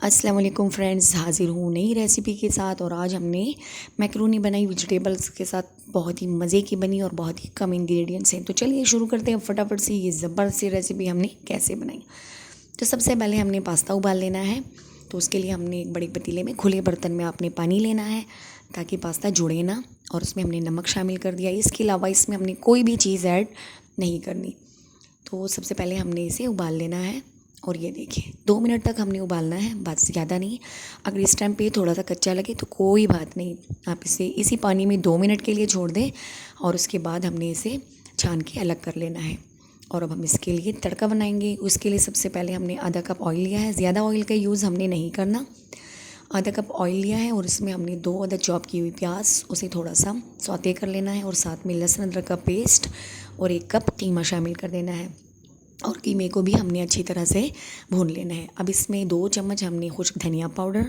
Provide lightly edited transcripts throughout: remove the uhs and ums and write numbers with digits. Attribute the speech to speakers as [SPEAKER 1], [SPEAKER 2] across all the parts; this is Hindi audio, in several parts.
[SPEAKER 1] अस्सलाम वालेकुम फ्रेंड्स, हाज़िर हूँ नई रेसिपी के साथ। और आज हमने मैकरोनी बनाई वेजिटेबल्स के साथ, बहुत ही मज़े की बनी और बहुत ही कम इंग्रेडिएंट्स हैं। तो चलिए शुरू करते हैं फटाफट से ये ज़बरदस्त रेसिपी हमने कैसे बनाई। तो सबसे पहले हमने पास्ता उबाल लेना है। तो उसके लिए हमने एक बड़े पतीले में खुले बर्तन में आपने पानी लेना है ताकि पास्ता जुड़े ना, और उसमें हमने नमक शामिल कर दिया। इसके अलावा इसमें हमने कोई भी चीज़ ऐड नहीं करनी। तो सबसे पहले हमने इसे उबाल लेना है। और ये देखिए 2 मिनट तक हमने उबालना है, बस ज़्यादा नहीं। अगर इस टाइम पे थोड़ा सा कच्चा लगे तो कोई बात नहीं, आप इसे इसी पानी में 2 मिनट के लिए छोड़ दें और उसके बाद हमने इसे छान के अलग कर लेना है। और अब हम इसके लिए तड़का बनाएंगे। उसके लिए सबसे पहले हमने आधा कप ऑयल लिया है। ज़्यादा ऑयल का यूज़ हमने नहीं करना। आधा कप ऑयल लिया है और इसमें हमने 2 अदद चॉप की हुई प्याज, उसे थोड़ा सा सौते कर लेना है। और साथ में लहसुन अदरक का पेस्ट और 1 कप कीमा शामिल कर देना है। और कीमे को भी हमने अच्छी तरह से भून लेना है। अब इसमें 2 चम्मच हमने खुश्क धनिया पाउडर,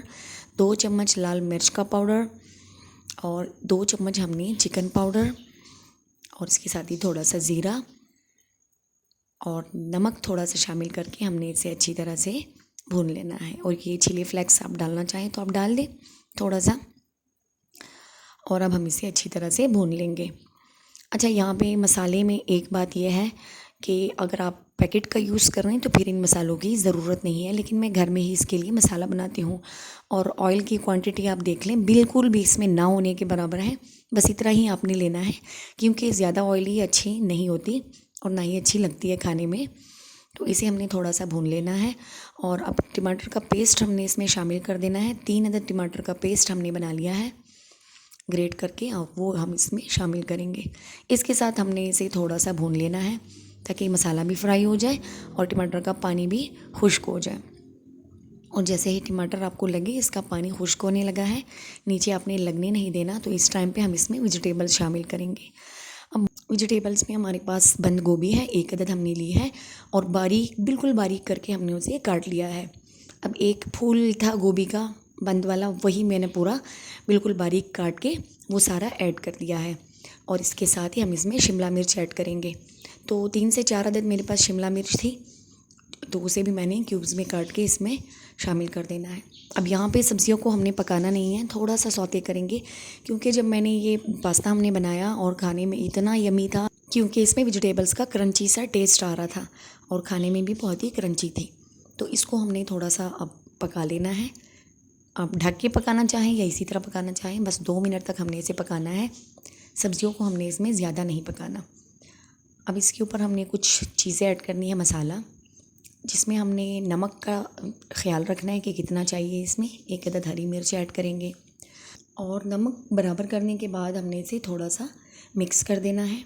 [SPEAKER 1] 2 चम्मच लाल मिर्च का पाउडर और 2 चम्मच हमने चिकन पाउडर, और इसके साथ ही थोड़ा सा ज़ीरा और नमक थोड़ा सा शामिल करके हमने इसे अच्छी तरह से भून लेना है। और ये चिली फ्लेक्स आप डालना चाहें तो आप डाल दें थोड़ा सा। और अब हम इसे अच्छी तरह से भून लेंगे। अच्छा, यहाँ पे मसाले में एक बात यह है कि अगर आप पैकेट का यूज़ कर रहे हैं तो फिर इन मसालों की ज़रूरत नहीं है, लेकिन मैं घर में ही इसके लिए मसाला बनाती हूँ। और ऑयल की क्वांटिटी आप देख लें, बिल्कुल भी इसमें ना होने के बराबर है। बस इतना ही आपने लेना है, क्योंकि ज़्यादा ऑयली अच्छी नहीं होती और ना ही अच्छी लगती है खाने में। तो इसे हमने थोड़ा सा भून लेना है। और अब टमाटर का पेस्ट हमने इसमें शामिल कर देना है। 3 अदद टमाटर का पेस्ट हमने बना लिया है ग्रेट करके, और वो हम इसमें शामिल करेंगे। इसके साथ हमने इसे थोड़ा सा भून लेना है ताकि मसाला भी फ्राई हो जाए और टमाटर का पानी भी खुश्क हो जाए। और जैसे ही टमाटर आपको लगे इसका पानी खुश्क होने लगा है, नीचे आपने लगने नहीं देना, तो इस टाइम पे हम इसमें वेजिटेबल्स शामिल करेंगे। अब वेजिटेबल्स में हमारे पास बंद गोभी है, 1 अदद हमने ली है और बारीक, बिल्कुल बारीक करके हमने उसे काट लिया है। अब एक फूल था गोभी का बंद वाला, वही मैंने पूरा बिल्कुल बारीक काट के वो सारा ऐड कर दिया है। और इसके साथ ही हम इसमें शिमला मिर्च ऐड करेंगे। तो 3 से 4 अदद मेरे पास शिमला मिर्च थी, तो उसे भी मैंने क्यूब्स में काट के इसमें शामिल कर देना है। अब यहाँ पे सब्जियों को हमने पकाना नहीं है, थोड़ा सा सौते करेंगे, क्योंकि जब मैंने ये पास्ता हमने बनाया और खाने में इतना यमी था, क्योंकि इसमें वेजिटेबल्स का क्रंची सा टेस्ट आ रहा था और खाने में भी बहुत ही क्रंची थी। तो इसको हमने थोड़ा सा अब पका लेना है। आप ढक के पकाना चाहें या इसी तरह पकाना चाहें, बस 2 मिनट तक हमने इसे पकाना है। सब्जियों को हमने इसमें ज़्यादा नहीं पकाना। अब इसके ऊपर हमने कुछ चीज़ें ऐड करनी है, मसाला, जिसमें हमने नमक का ख़्याल रखना है कि कितना चाहिए। इसमें 1 अदद हरी मिर्च ऐड करेंगे और नमक बराबर करने के बाद हमने इसे थोड़ा सा मिक्स कर देना है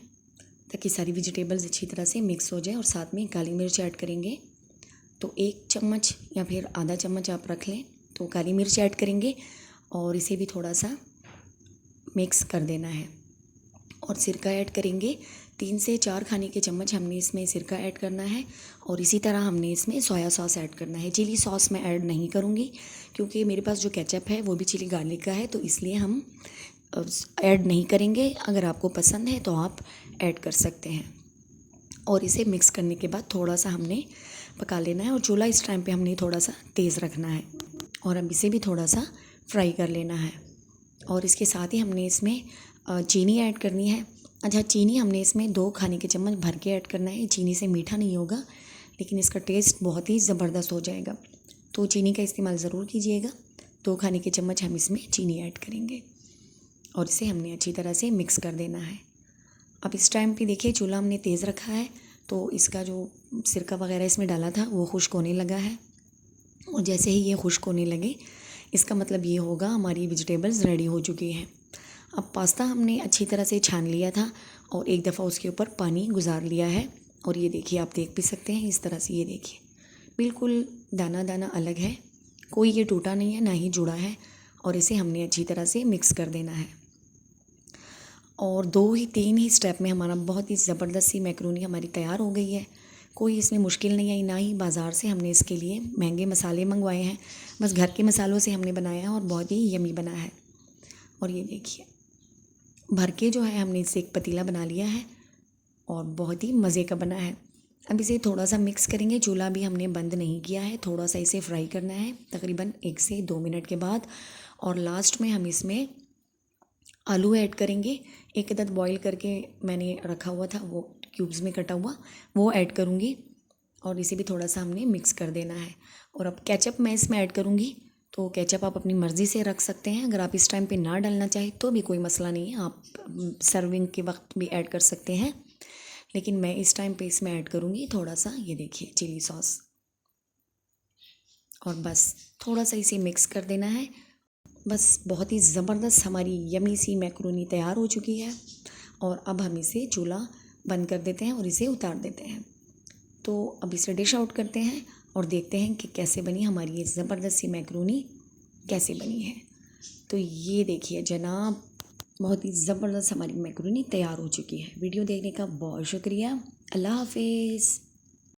[SPEAKER 1] ताकि सारी वेजिटेबल्स अच्छी तरह से मिक्स हो जाए। और साथ में काली मिर्च ऐड करेंगे, तो 1 चम्मच या फिर आधा चम्मच आप रख लें, तो काली मिर्च ऐड करेंगे और इसे भी थोड़ा सा मिक्स कर देना है। और सिरका ऐड करेंगे, 3 से 4 खाने के चम्मच हमने इसमें सिरका ऐड करना है। और इसी तरह हमने इसमें सोया सॉस ऐड करना है। चिली सॉस मैं ऐड नहीं करूँगी, क्योंकि मेरे पास जो केचप है वो भी चिली गार्लिक का है, तो इसलिए हम ऐड नहीं करेंगे। अगर आपको पसंद है तो आप ऐड कर सकते हैं। और इसे मिक्स करने के बाद थोड़ा सा हमने पका लेना है और चूल्हा इस टाइम पे हमने थोड़ा सा तेज़ रखना है। और अब इसे भी थोड़ा सा फ्राई कर लेना है। और इसके साथ ही हमने इसमें चीनी ऐड करनी है। अच्छा, चीनी हमने इसमें 2 खाने के चम्मच भर के ऐड करना है। चीनी से मीठा नहीं होगा, लेकिन इसका टेस्ट बहुत ही ज़बरदस्त हो जाएगा, तो चीनी का इस्तेमाल ज़रूर कीजिएगा। 2 खाने के चम्मच हम इसमें चीनी ऐड करेंगे और इसे हमने अच्छी तरह से मिक्स कर देना है। अब इस टाइम पे देखिए चूल्हा हमने तेज़ रखा है, तो इसका जो सिरका वगैरह इसमें डाला था वो खुश्क होने लगा है। और जैसे ही ये खुश्क होने लगे, इसका मतलब ये होगा हमारी वेजिटेबल्स रेडी हो चुकी हैं। अब पास्ता हमने अच्छी तरह से छान लिया था और एक दफ़ा उसके ऊपर पानी गुजार लिया है। और ये देखिए, आप देख भी सकते हैं इस तरह से, ये देखिए बिल्कुल दाना दाना अलग है, कोई ये टूटा नहीं है ना ही जुड़ा है। और इसे हमने अच्छी तरह से मिक्स कर देना है। और 3 ही स्टेप में हमारा बहुत ही ज़बरदस्त सी मैकरोनी हमारी तैयार हो गई है। कोई इसमें मुश्किल नहीं आई, ना ही बाज़ार से हमने इसके लिए महंगे मसाले मंगवाए हैं। बस घर के मसालों से हमने बनाया है और बहुत ही यमी बना है। और ये देखिए भर के जो है हमने इससे एक पतीला बना लिया है और बहुत ही मज़े का बना है। अब इसे थोड़ा सा मिक्स करेंगे। चूल्हा भी हमने बंद नहीं किया है, थोड़ा सा इसे फ्राई करना है तकरीबन 1 से 2 मिनट के बाद। और लास्ट में हम इसमें आलू ऐड करेंगे। एक अदद बॉईल करके मैंने रखा हुआ था, वो क्यूब्स में कटा हुआ, वो ऐड करूँगी और इसे भी थोड़ा सा हमने मिक्स कर देना है। और अब केचप मैं इसमें ऐड करूँगी, तो केचप आप अपनी मर्ज़ी से रख सकते हैं। अगर आप इस टाइम पे ना डालना चाहें तो भी कोई मसला नहीं है, आप सर्विंग के वक्त भी ऐड कर सकते हैं, लेकिन मैं इस टाइम पे इसमें ऐड करूँगी थोड़ा सा, ये देखिए, चिली सॉस। और बस थोड़ा सा इसे मिक्स कर देना है। बस बहुत ही ज़बरदस्त हमारी यमी सी मैक्रोनी तैयार हो चुकी है। और अब हम इसे चूल्हा बंद कर देते हैं और इसे उतार देते हैं। तो अब इसे डिश आउट करते हैं और देखते हैं कि कैसे बनी हमारी ये ज़बरदस्त सी मैक्रोनी, कैसे बनी है। तो ये देखिए जनाब, बहुत ही ज़बरदस्त हमारी मैक्रोनी तैयार हो चुकी है। वीडियो देखने का बहुत शुक्रिया। अल्लाह हाफिज़।